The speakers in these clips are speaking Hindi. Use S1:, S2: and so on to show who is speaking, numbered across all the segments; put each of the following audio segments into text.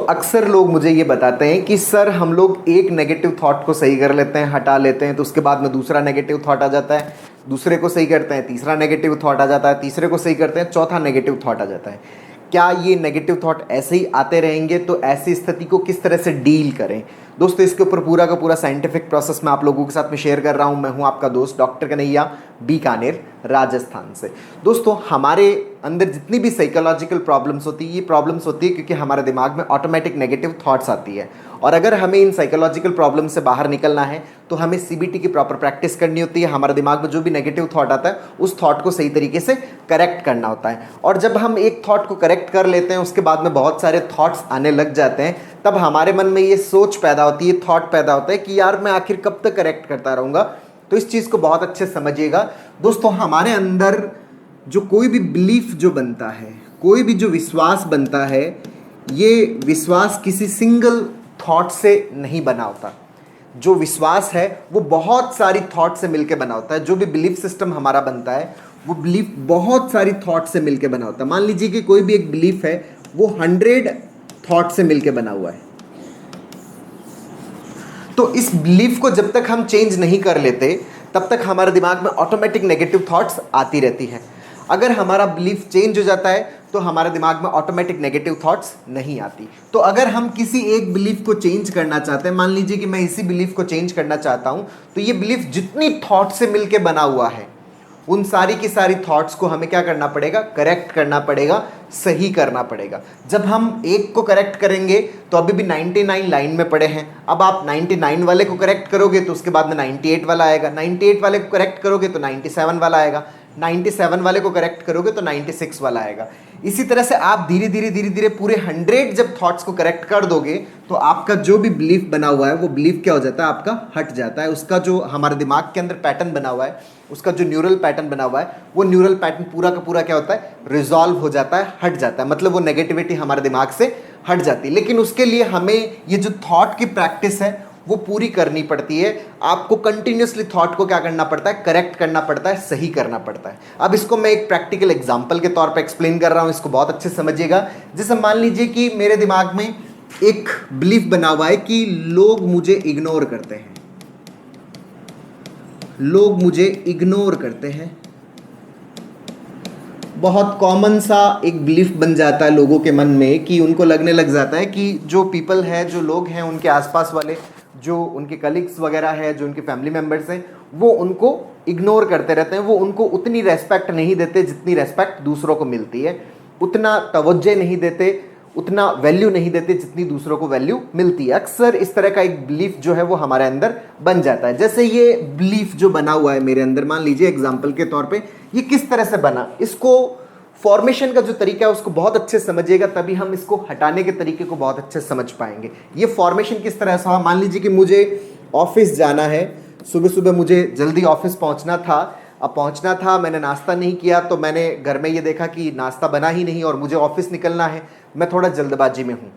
S1: अक्सर लोग मुझे ये बताते हैं कि सर हम लोग एक नेगेटिव थॉट को सही कर लेते हैं, हटा लेते हैं, तो उसके बाद में दूसरा नेगेटिव थॉट आ जाता है, दूसरे को सही करते हैं, तीसरा नेगेटिव थॉट आ जाता है, तीसरे को सही करते हैं, चौथा नेगेटिव थॉट आ जाता है। क्या ये नेगेटिव थॉट ऐसे ही आते रहेंगे? तो ऐसी स्थिति को किस तरह से डील करें? दोस्तों, इसके ऊपर पूरा का पूरा साइंटिफिक प्रोसेस मैं आप लोगों के साथ में शेयर कर रहा हूं। मैं हूं आपका दोस्त डॉक्टर कन्हैया, बीकानेर, राजस्थान से। दोस्तों, हमारे अंदर जितनी भी साइकोलॉजिकल प्रॉब्लम्स होती है, ये प्रॉब्लम्स होती है क्योंकि हमारे दिमाग में ऑटोमेटिक नेगेटिव थॉट्स आती है। और अगर हमें इन साइकोलॉजिकल प्रॉब्लम से बाहर निकलना है तो हमें सीबीटी की प्रॉपर प्रैक्टिस करनी होती है। हमारे दिमाग में जो भी नेगेटिव थॉट आता है उस थॉट को सही तरीके से करेक्ट करना होता है। और जब हम एक थॉट को करेक्ट कर लेते हैं, उसके बाद में बहुत सारे थॉट्स आने लग जाते हैं, तब हमारे मन में ये सोच पैदा होती है, थॉट पैदा होता है कि यार मैं आखिर कब तक करेक्ट करता रहूँगा। तो इस चीज़ को बहुत अच्छे से समझिएगा। दोस्तों, हमारे अंदर जो कोई भी बिलीफ जो बनता है, कोई भी जो विश्वास बनता है, ये विश्वास किसी सिंगल थॉट से नहीं बना होता। जो विश्वास है वो बहुत सारी थॉट से मिलकर बना होता है। जो भी बिलीफ सिस्टम हमारा बनता है वो बिलीफ बहुत सारी थॉट से मिलकर बना होता है। मान लीजिए कि कोई भी एक बिलीफ है, वो 100 थॉट से मिलकर बना हुआ है। तो इस बिलीफ को जब तक हम चेंज नहीं कर लेते तब तक हमारे दिमाग में ऑटोमेटिक नेगेटिव थॉट्स आती रहती है। अगर हमारा बिलीफ चेंज हो जाता है तो हमारे दिमाग में ऑटोमेटिक नेगेटिव थॉट्स नहीं आती। तो अगर हम किसी एक बिलीफ को चेंज करना चाहते हैं, मान लीजिए कि मैं इसी बिलीफ को चेंज करना चाहता हूं, तो ये बिलीफ जितनी थॉट से मिलके बना हुआ है, उन सारी की सारी थॉट्स को हमें क्या करना पड़ेगा? करेक्ट करना पड़ेगा, सही करना पड़ेगा। जब हम एक को करेक्ट करेंगे तो अभी भी 99 लाइन में पड़े हैं। अब आप 99 वाले को करेक्ट करोगे तो उसके बाद में 98 वाला आएगा, 98 वाले को करेक्ट करोगे तो 97 वाला आएगा, 97 वाले को करेक्ट करोगे तो 96 वाला आएगा। इसी तरह से आप धीरे धीरे पूरे 100 जब थॉट्स को करेक्ट कर दोगे तो आपका जो भी बिलीफ बना हुआ है वो बिलीफ क्या हो जाता है? आपका हट जाता है। उसका जो हमारे दिमाग के अंदर पैटर्न बना हुआ है, उसका जो न्यूरल पैटर्न बना हुआ है, वो न्यूरल पैटर्न पूरा का पूरा क्या होता है? रिजॉल्व हो जाता है, हट जाता है। मतलब वो नेगेटिविटी हमारे दिमाग से हट जाती है। लेकिन उसके लिए हमें ये जो थॉट की प्रैक्टिस है वो पूरी करनी पड़ती है। आपको कंटिन्यूसली थॉट को क्या करना पड़ता है? करेक्ट करना पड़ता है, सही करना पड़ता है। अब इसको मैं एक प्रैक्टिकल एग्जांपल के तौर पे एक्सप्लेन कर रहा हूं, इसको बहुत अच्छे से समझिएगा। जैसे मान लीजिए कि मेरे दिमाग में एक बिलीफ बना हुआ है कि लोग मुझे इग्नोर करते हैं, लोग मुझे इग्नोर करते हैं। बहुत कॉमन सा एक बिलीफ बन जाता है लोगों के मन में कि उनको लगने लग जाता है कि जो पीपल है, जो लोग हैं, उनके आसपास वाले, जो उनके कलीग्स वगैरह है, जो उनके फैमिली मेम्बर्स हैं, वो उनको इग्नोर करते रहते हैं। वो उनको उतनी रेस्पेक्ट नहीं देते जितनी रेस्पेक्ट दूसरों को मिलती है, उतना तवज्जो नहीं देते, उतना वैल्यू नहीं देते जितनी दूसरों को वैल्यू मिलती है। अक्सर इस तरह का एक बिलीफ जो है वो हमारे अंदर बन जाता है। जैसे ये बिलीफ जो बना हुआ है मेरे अंदर, मान लीजिए एग्जाम्पल के तौर पर, ये किस तरह से बना, इसको फॉर्मेशन का जो तरीका है उसको बहुत अच्छे से समझिएगा, तभी हम इसको हटाने के तरीके को बहुत अच्छे से समझ पाएंगे। ये फॉर्मेशन किस तरह से हुआ? मान लीजिए कि मुझे ऑफिस जाना है, सुबह सुबह मुझे जल्दी ऑफिस पहुंचना था। अब पहुंचना था, मैंने नाश्ता नहीं किया, तो मैंने घर में ये देखा कि नाश्ता बना ही नहीं और मुझे ऑफिस निकलना है। मैं थोड़ा जल्दबाजी में हूँ।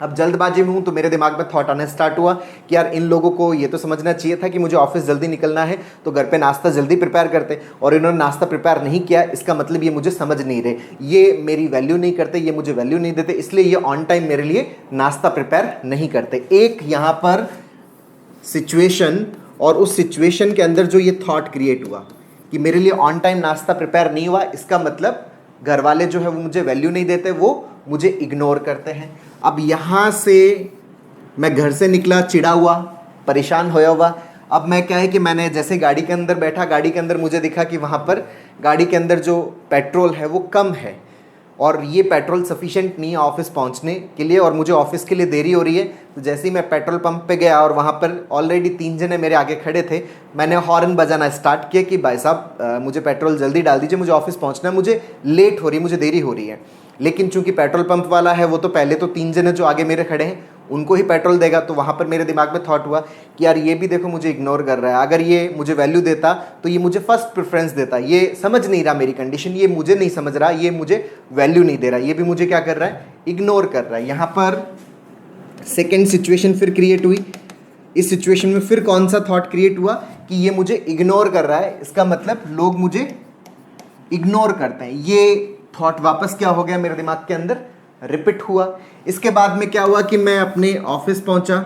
S1: अब जल्दबाजी में हूँ तो मेरे दिमाग में थॉट आना स्टार्ट हुआ कि यार इन लोगों को ये तो समझना चाहिए था कि मुझे ऑफिस जल्दी निकलना है, तो घर पे नाश्ता जल्दी प्रिपेयर करते, और इन्होंने नाश्ता प्रिपेयर नहीं किया। इसका मतलब ये मुझे समझ नहीं रहे, ये मेरी वैल्यू नहीं करते, ये मुझे वैल्यू नहीं देते, इसलिए ये ऑन टाइम मेरे लिए नाश्ता प्रिपेयर नहीं करते। एक यहाँ पर सिचुएशन, और उस सिचुएशन के अंदर जो ये थॉट क्रिएट हुआ कि मेरे लिए ऑन टाइम नाश्ता प्रिपेयर नहीं हुआ, इसका मतलब घर वाले जो है वो मुझे वैल्यू नहीं देते, वो मुझे इग्नोर करते हैं। अब यहाँ से मैं घर से निकला चिढ़ा हुआ, परेशान होया हुआ। अब मैं क्या है कि मैंने जैसे गाड़ी के अंदर बैठा, गाड़ी के अंदर मुझे दिखा कि वहाँ पर गाड़ी के अंदर जो पेट्रोल है वो कम है और ये पेट्रोल सफिशिएंट नहीं है ऑफिस पहुँचने के लिए, और मुझे ऑफिस के लिए देरी हो रही है। तो जैसे ही मैं पेट्रोल पंप पे गया और वहाँ पर ऑलरेडी 3 जने मेरे आगे खड़े थे, मैंने हॉर्न बजाना स्टार्ट किया कि भाई साहब मुझे पेट्रोल जल्दी डाल दीजिए, मुझे ऑफिस पहुँचना है, मुझे लेट हो रही है, मुझे देरी हो रही है। लेकिन चूंकि पेट्रोल पंप वाला है वो तो पहले तो 3 जने जो आगे मेरे खड़े हैं उनको ही पेट्रोल देगा, तो वहाँ पर मेरे दिमाग में थॉट हुआ कि यार ये भी देखो मुझे इग्नोर कर रहा है। अगर ये मुझे वैल्यू देता तो ये मुझे फर्स्ट प्रेफरेंस देता। ये समझ नहीं रहा मेरी कंडीशन, ये मुझे नहीं समझ रहा, ये मुझे वैल्यू नहीं दे रहा, ये भी मुझे क्या कर रहा है? इग्नोर कर रहा है। यहाँ पर सेकेंड सिचुएशन फिर क्रिएट हुई। इस सिचुएशन में फिर कौन सा थॉट क्रिएट हुआ कि ये मुझे इग्नोर कर रहा है, इसका मतलब लोग मुझे इग्नोर करते हैं। ये थॉट वापस क्या हो गया मेरे दिमाग के अंदर? रिपीट हुआ। इसके बाद में क्या हुआ कि मैं अपने ऑफिस पहुंचा।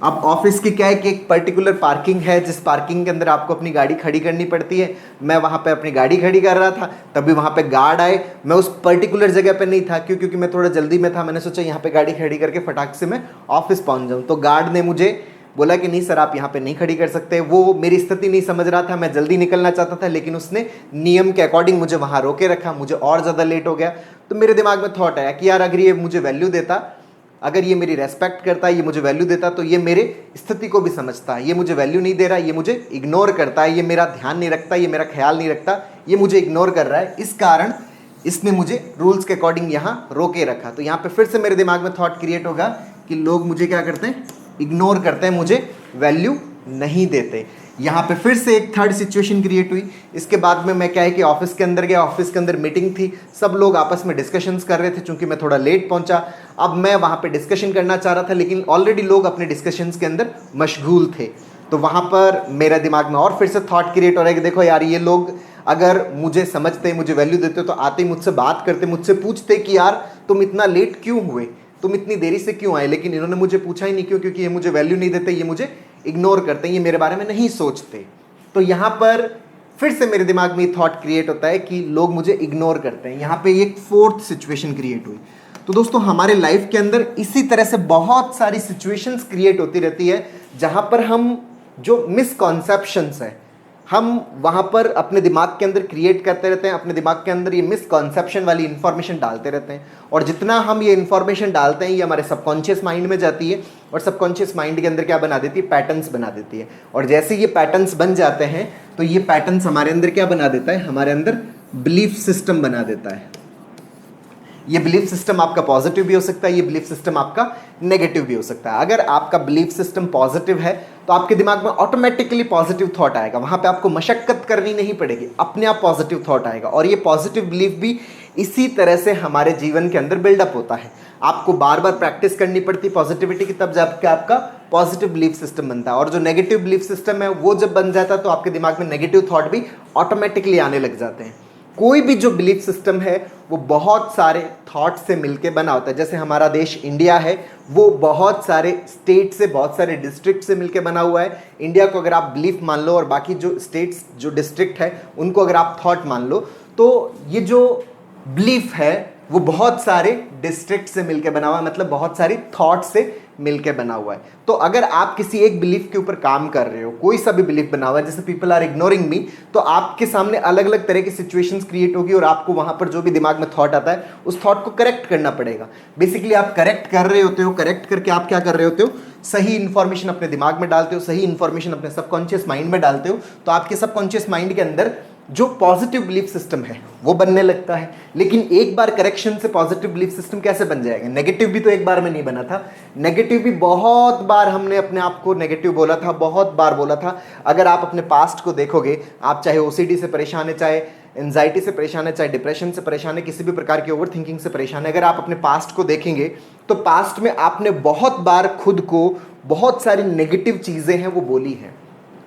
S1: अब ऑफिस की क्या है कि एक पर्टिकुलर पार्किंग है, जिस पार्किंग के अंदर आपको अपनी गाड़ी खड़ी करनी पड़ती है। मैं वहाँ पे अपनी गाड़ी खड़ी कर रहा था, तभी वहाँ पे गार्ड आए। मैं उस पर्टिकुलर जगह पे नहीं था क्योंकि मैं थोड़ा जल्दी में था। मैंने सोचा यहाँ पे गाड़ी खड़ी करके फटाक से मैं ऑफिस पहुँच जाऊँ। तो गार्ड ने मुझे बोला कि नहीं सर, आप यहाँ पे नहीं खड़ी कर सकते। वो मेरी स्थिति नहीं समझ रहा था, मैं जल्दी निकलना चाहता था, लेकिन उसने नियम के अकॉर्डिंग मुझे वहाँ रोके रखा। मुझे और ज़्यादा लेट हो गया। तो मेरे दिमाग में थॉट आया कि यार अगर ये मुझे वैल्यू देता, अगर ये मेरी रेस्पेक्ट करता है, ये मुझे वैल्यू देता, तो ये मेरे स्थिति को भी समझता है। ये मुझे वैल्यू नहीं दे रहा, ये मुझे इग्नोर करता है, ये मेरा ध्यान नहीं रखता, ये मेरा ख्याल नहीं रखता, ये मुझे इग्नोर कर रहा है। इस कारण इसने मुझे रूल्स के अकॉर्डिंग यहाँ रोके रखा। तो यहाँ पे फिर से मेरे दिमाग में थॉट क्रिएट होगा कि लोग मुझे क्या करते हैं, इग्नोर करते हैं, मुझे वैल्यू नहीं देते। यहाँ पे फिर से एक थर्ड सिचुएशन क्रिएट हुई। इसके बाद में मैं क्या है कि ऑफिस के अंदर गया। ऑफिस के अंदर मीटिंग थी, सब लोग आपस में डिस्कशंस कर रहे थे। चूंकि मैं थोड़ा लेट पहुंचा, अब मैं वहाँ पे डिस्कशन करना चाह रहा था, लेकिन ऑलरेडी लोग अपने डिस्कशंस के अंदर मशगूल थे। तो वहाँ पर मेरा दिमाग में और फिर से थॉट क्रिएट हो रहा है कि देखो यार, ये लोग अगर मुझे समझते, मुझे वैल्यू देते तो आते ही मुझसे बात करते, मुझसे पूछते कि यार तुम इतना लेट क्यों हुए, तुम इतनी देरी से क्यों आए। लेकिन इन्होंने मुझे पूछा ही नहीं। क्यों? क्योंकि ये मुझे वैल्यू नहीं देते, ये मुझे इग्नोर करते हैं, ये मेरे बारे में नहीं सोचते। तो यहाँ पर फिर से मेरे दिमाग में थॉट क्रिएट होता है कि लोग मुझे इग्नोर करते हैं। यहाँ पे एक फोर्थ सिचुएशन क्रिएट हुई। तो दोस्तों, हमारे लाइफ के अंदर इसी तरह से बहुत सारी सिचुएशंस क्रिएट होती रहती है, जहाँ पर हम जो मिसकॉन्सेप्शंस है, हम वहाँ पर अपने दिमाग के अंदर क्रिएट करते रहते हैं। अपने दिमाग के अंदर ये मिसकॉन्सेप्शन वाली इन्फॉर्मेशन डालते रहते हैं, और जितना हम ये इन्फॉर्मेशन डालते हैं, ये हमारे सबकॉन्शियस माइंड में जाती है, और सबकॉन्शियस माइंड के अंदर क्या बना देती है, पैटर्न्स बना देती है। और जैसे ये पैटर्न्स बन जाते हैं, तो ये पैटर्न्स हमारे अंदर क्या बना देता है, हमारे अंदर बिलीफ सिस्टम बना देता है। ये बिलीफ सिस्टम आपका पॉजिटिव भी हो सकता है, ये बिलीफ सिस्टम आपका नेगेटिव भी हो सकता है। अगर आपका बिलीफ सिस्टम पॉजिटिव है, तो आपके दिमाग में ऑटोमेटिकली पॉजिटिव थॉट आएगा। वहाँ पे आपको मशक्कत करनी नहीं पड़ेगी, अपने आप पॉजिटिव थॉट आएगा। और ये पॉजिटिव बिलीफ भी इसी तरह से हमारे जीवन के अंदर बिल्डअप होता है। आपको बार बार प्रैक्टिस करनी पड़ती है पॉजिटिविटी की, तब जाकर आपका पॉजिटिव बिलीफ सिस्टम बनता है। और जो नेगेटिव बिलीफ सिस्टम है, वो जब बन जाता है, तो आपके दिमाग में नेगेटिव थॉट भी ऑटोमेटिकली आने लग जाते हैं। कोई भी जो बिलीफ सिस्टम है, वो बहुत सारे थॉट से मिलके बना होता है। जैसे हमारा देश इंडिया है, वो बहुत सारे स्टेट से, बहुत सारे डिस्ट्रिक्ट से मिलके बना हुआ है। इंडिया को अगर आप बिलीफ मान लो, और बाकी जो स्टेट्स, जो डिस्ट्रिक्ट है, उनको अगर आप थॉट मान लो, तो ये जो बिलीफ है वो बहुत सारे डिस्ट्रिक्ट से मिलके बना हुआ है, मतलब बहुत सारी थॉट से मिलके बना हुआ है। तो अगर आप किसी एक बिलीफ के ऊपर काम कर रहे हो, कोई सा भी बिलीफ बना हुआ है, जैसे पीपल आर इग्नोरिंग मी, तो आपके सामने अलग अलग तरह की सिचुएशंस क्रिएट होगी, और आपको वहां पर जो भी दिमाग में थॉट आता है, उस थॉट को करेक्ट करना पड़ेगा। बेसिकली आप करेक्ट कर रहे होते हो, करेक्ट करके आप क्या कर रहे होते हो, सही इन्फॉर्मेशन अपने दिमाग में डालते हो, सही इन्फॉर्मेशन अपने सबकॉन्शियस माइंड में डालते हो। तो आपके सबकॉन्शियस माइंड के अंदर जो पॉजिटिव बिलीफ सिस्टम है वो बनने लगता है। लेकिन एक बार करेक्शन से पॉजिटिव बिलीफ सिस्टम कैसे बन जाएगा? नेगेटिव भी तो एक बार में नहीं बना था, नेगेटिव भी बहुत बार हमने अपने आप को नेगेटिव बोला था, बहुत बार बोला था। अगर आप अपने पास्ट को देखोगे, आप चाहे ओसीडी से परेशान है, चाहे एंजाइटी से परेशान है, चाहे डिप्रेशन से परेशान है, किसी भी प्रकार की ओवर थिंकिंग से परेशान है, अगर आप अपने पास्ट को देखेंगे, तो पास्ट में आपने बहुत बार खुद को बहुत सारी नेगेटिव चीज़ें हैं वो बोली हैं।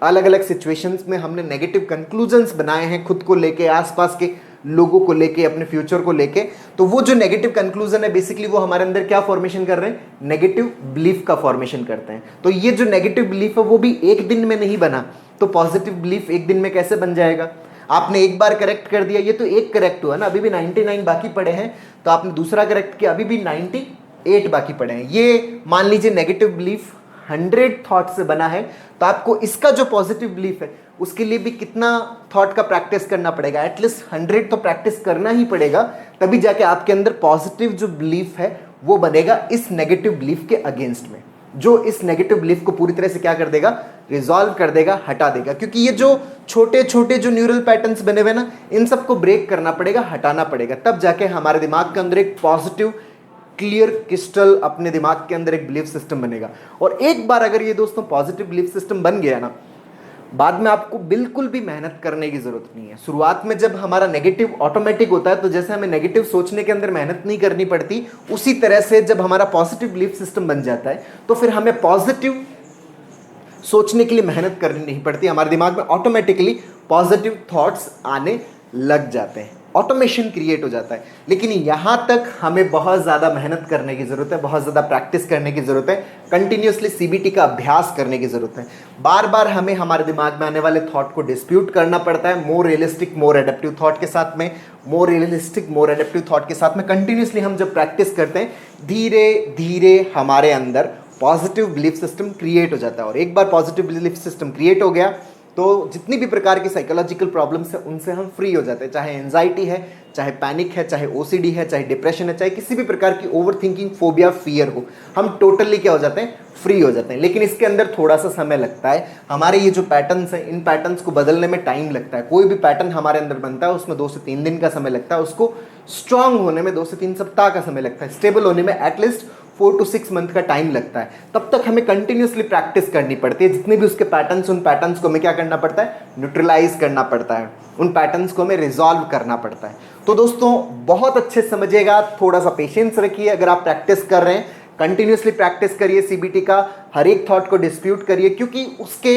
S1: अलग अलग सिचुएशंस में हमने नेगेटिव कंक्लूजन्स बनाए हैं खुद को लेके, आसपास के लोगों को लेके, अपने फ्यूचर को लेके। तो वो जो नेगेटिव कंक्लूजन है, बेसिकली वो हमारे अंदर क्या फॉर्मेशन कर रहे हैं, नेगेटिव बिलीफ का फॉर्मेशन करते हैं। तो ये जो नेगेटिव बिलीफ है, वो भी एक दिन में नहीं बना, तो पॉजिटिव बिलीफ एक दिन में कैसे बन जाएगा? आपने एक बार करेक्ट कर दिया, ये तो एक करेक्ट हुआ ना, अभी भी 99 बाकी पड़े हैं। तो आपने दूसरा करेक्ट किया, अभी भी 98 बाकी पड़े हैं। ये मान लीजिए नेगेटिव बिलीफ 100 थॉट से बना है, तो आपको इसका जो पॉजिटिव बिलीफ है, उसके लिए भी कितना थॉट का प्रैक्टिस करना पड़ेगा? एटलीस्ट 100 तो प्रैक्टिस करना ही पड़ेगा, तभी जाके आपके अंदर पॉजिटिव जो बिलीफ है वो बनेगा इस नेगेटिव बिलीफ के अगेंस्ट में, जो इस नेगेटिव बिलीफ को पूरी तरह से क्या कर देगा, रिजॉल्व कर देगा, हटा देगा। क्योंकि ये जो छोटे छोटे जो न्यूरल पैटर्न्स बने हुए ना, इन सबको ब्रेक करना पड़ेगा, हटाना पड़ेगा, तब जाके हमारे दिमाग के अंदर एक पॉजिटिव क्लियर क्रिस्टल अपने दिमाग के अंदर एक बिलीफ सिस्टम बनेगा। और एक बार अगर ये दोस्तों पॉजिटिव बिलीफ सिस्टम बन गया ना, बाद में आपको बिल्कुल भी मेहनत करने की जरूरत नहीं है। शुरुआत में जब हमारा नेगेटिव ऑटोमेटिक होता है, तो जैसे हमें नेगेटिव सोचने के अंदर मेहनत नहीं करनी पड़ती, उसी तरह से जब हमारा पॉजिटिव बिलीफ सिस्टम बन जाता है, तो फिर हमें पॉजिटिव सोचने के लिए मेहनत करनी नहीं पड़ती। हमारे दिमाग में ऑटोमेटिकली पॉजिटिव थॉट्स आने लग जाते हैं। ऑटोमेशन क्रिएट हो जाता है। लेकिन यहाँ तक हमें बहुत ज़्यादा मेहनत करने की ज़रूरत है, बहुत ज़्यादा प्रैक्टिस करने की ज़रूरत है, कंटिन्यूसली सीबीटी का अभ्यास करने की ज़रूरत है। बार बार हमें हमारे दिमाग में आने वाले थॉट को डिस्प्यूट करना पड़ता है मोर रियलिस्टिक मोर एडेप्टिव थॉट के साथ में। मोर रियलिस्टिक मोर एडेप्टिव थॉट के साथ में कंटिन्यूसली हम जब प्रैक्टिस करते हैं, धीरे धीरे हमारे अंदर पॉजिटिव बिलीफ सिस्टम क्रिएट हो जाता है। और एक बार पॉजिटिव बिलीफ सिस्टम क्रिएट हो गया तो जितनी भी प्रकार की साइकोलॉजिकल प्रॉब्लम्स है उनसे हम फ्री हो जाते हैं। चाहे एंजाइटी है, चाहे पैनिक है, चाहे ओसीडी है, चाहे डिप्रेशन है, चाहे किसी भी प्रकार की ओवर थिंकिंग, फोबिया, फियर हो, हम टोटली क्या हो जाते हैं, फ्री हो जाते हैं। लेकिन इसके अंदर थोड़ा सा समय लगता है। हमारे ये जो पैटर्न्स हैं, इन पैटर्न्स को बदलने में टाइम लगता है। कोई भी पैटर्न हमारे अंदर बनता है उसमें 2 से 3 दिन का समय लगता है, उसको स्ट्रांग होने में 2 से 3 सप्ताह का समय लगता है, स्टेबल होने में एटलीस्ट 4 to 6 मंथ का टाइम लगता है। तब तक हमें कंटिन्यूसली प्रैक्टिस करनी पड़ती है। जितने भी उसके पैटर्न्स, उन पैटर्न्स को हमें क्या करना पड़ता है, न्यूट्रलाइज करना पड़ता है, उन पैटर्न्स को हमें रिजॉल्व करना पड़ता है। तो दोस्तों बहुत अच्छे से समझिएगा, थोड़ा सा पेशेंस रखिए। अगर आप प्रैक्टिस कर रहे हैं, कंटिन्यूसली प्रैक्टिस करिए सीबीटी का, हर एक थॉट को डिस्प्यूट करिए, क्योंकि उसके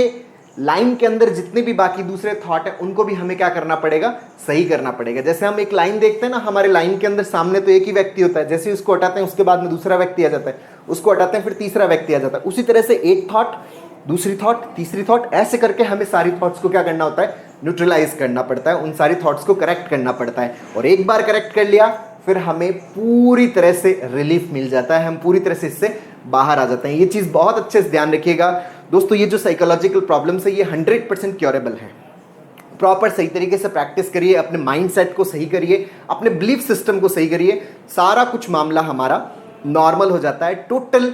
S1: लाइन के अंदर जितने भी बाकी दूसरे थॉट हैं उनको भी हमें क्या करना पड़ेगा, सही करना पड़ेगा। जैसे हम एक लाइन देखते हैं ना, हमारे लाइन के अंदर सामने तो एक ही व्यक्ति होता है, जैसे उसको हटाते हैं उसके बाद में दूसरा व्यक्ति आ जाता है, उसको हटाते हैं फिर तीसरा व्यक्ति आ जाता है। उसी तरह से एक थॉट, दूसरी थॉट, तीसरी थॉट, ऐसे करके हमें सारी थॉट्स को क्या करना होता है, न्यूट्रलाइज करना पड़ता है, उन सारी थॉट्स को करेक्ट करना पड़ता है। और एक बार करेक्ट कर लिया फिर हमें पूरी तरह से रिलीफ मिल जाता है, हम पूरी तरह से इससे बाहर आ जाते हैं। ये चीज़ बहुत अच्छे से ध्यान रखिएगा दोस्तों। ये जो साइकोलॉजिकल प्रॉब्लम्स है ये 100% क्योरेबल है। प्रॉपर सही तरीके से प्रैक्टिस करिए, अपने माइंडसेट को सही करिए, अपने बिलीफ सिस्टम को सही करिए, सारा कुछ मामला हमारा नॉर्मल हो जाता है। टोटल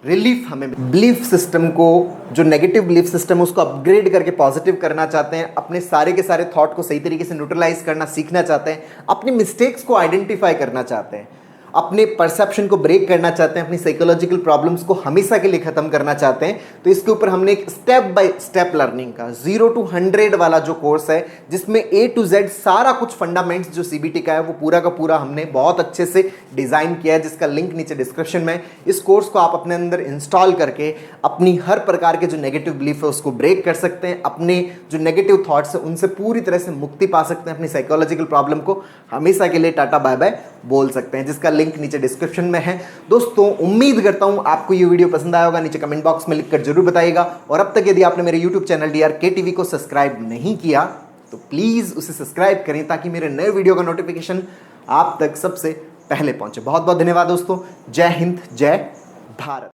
S1: रिलीफ हमें बिलीफ सिस्टम को, जो नेगेटिव बिलीफ सिस्टम है उसको अपग्रेड करके पॉजिटिव करना चाहते हैं, अपने सारे के सारे थॉट को सही तरीके से न्यूट्रलाइज करना सीखना चाहते हैं, अपनी मिस्टेक्स को आइडेंटिफाई करना चाहते हैं, अपने परसेप्शन को ब्रेक करना चाहते हैं, अपनी साइकोलॉजिकल प्रॉब्लम्स को हमेशा के लिए खत्म करना चाहते हैं, तो इसके ऊपर हमने एक स्टेप बाय स्टेप लर्निंग का 0 to 100 वाला जो कोर्स है, जिसमें A to Z सारा कुछ फंडामेंट्स जो सीबीटी का है वो पूरा का पूरा हमने बहुत अच्छे से डिज़ाइन किया है, जिसका लिंक नीचे डिस्क्रिप्शन में। इस कोर्स को आप अपने अंदर इंस्टॉल करके अपनी हर प्रकार के जो नेगेटिव बिलीफ है उसको ब्रेक कर सकते हैं, अपने जो नेगेटिव थॉट्स है उनसे पूरी तरह से मुक्ति पा सकते हैं, अपनी साइकोलॉजिकल प्रॉब्लम को हमेशा के लिए टाटा बाय बाय बोल सकते हैं, जिसका लिंक नीचे डिस्क्रिप्शन में है। दोस्तों उम्मीद करता हूं आपको ये वीडियो पसंद आया होगा, नीचे कमेंट बॉक्स में लिखकर जरूर बताइएगा। और अब तक यदि आपने मेरे यूट्यूब चैनल DRK TV को सब्सक्राइब नहीं किया तो प्लीज उसे सब्सक्राइब करें, ताकि मेरे नए वीडियो का नोटिफिकेशन आप तक सबसे पहले पहुंचे। बहुत बहुत धन्यवाद दोस्तों। जय हिंद, जय भारत।